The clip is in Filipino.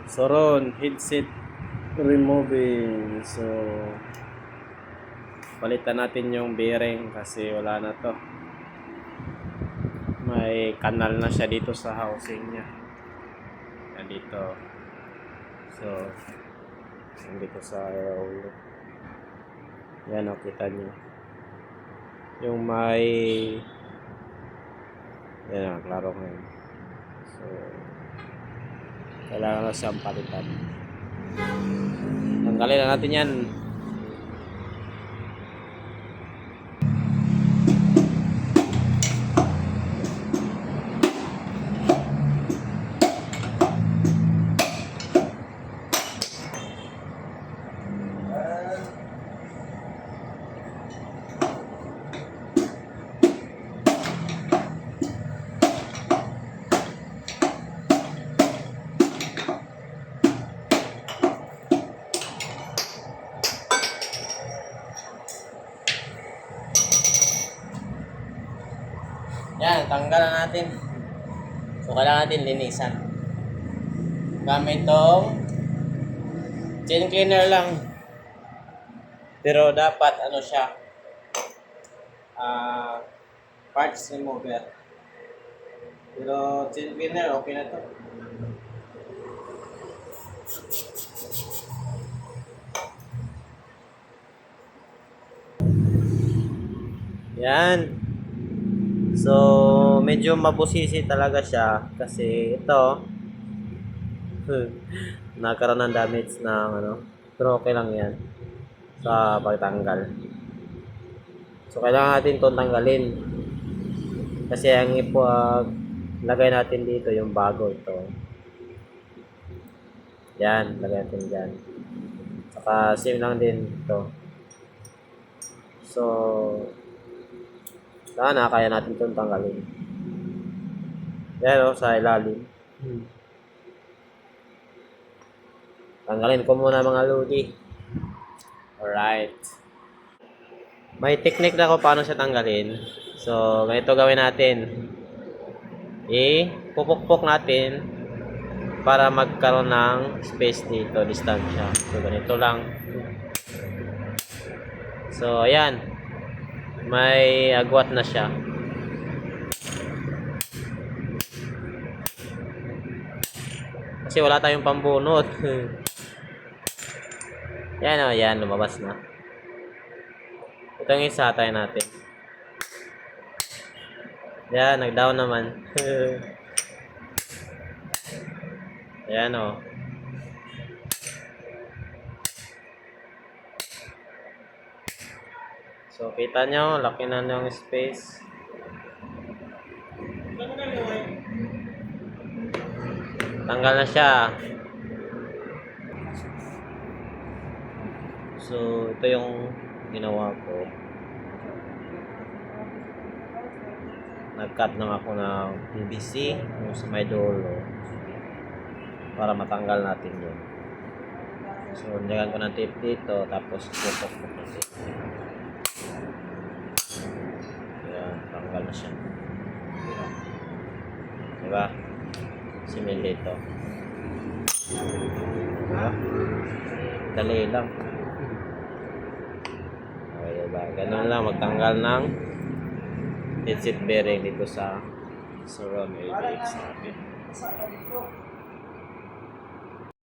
So ron, headset removing. So palitan natin yung bearing kasi wala na to. May kanal na siya dito sa housing niya. Yan dito. So dito sa ulo. Yan o, kita nyo. Yung may yan o, klaro ngayon. So kailangan na siyang palitan. Tanggalin na natin yan. Yan, tanggalan natin. So, kailangan natin linisan. Gamit itong chain cleaner lang. Pero dapat, ano siya, parts remover. Pero chain cleaner, okay na to. Yan. So, medyo mabusisi talaga siya kasi ito nagkaroon ng damage ng ano, pero okay lang yan sa pagtanggal. So, kailangan natin itong tanggalin kasi ang lagay natin dito yung bago ito. Yan, lagay natin dyan. Saka same lang din ito. So, sana kaya natin itong tanggalin. Yan o, sa ilalim. Tanggalin ko muna mga lodi. Alright. May technique na ko paano siya tanggalin. So, ganito gawin natin. Pupukpok natin para magkaroon ng space dito, distansya. So, ganito lang. So, ayan. May agwat na siya. Kasi wala tayong pambunot. Yan o, yan, lumabas na. Ito yung isa tayo natin. Yan, nag-down naman. Yan o. So, kita nyo, laki na yung space. Tanggal na siya. So, ito yung ginawa ko. Nag-cut lang ako ng PVC yung sa may dulo para matanggal natin yun. So, nilagyan ko ng tape dito, tapos pupok ko natin. Tanggal na siya. Diba? Simil dito. Diba? Dali lang. Okay, diba? Ganun lang magtanggal ng headset bearing dito sa Ron LBX natin.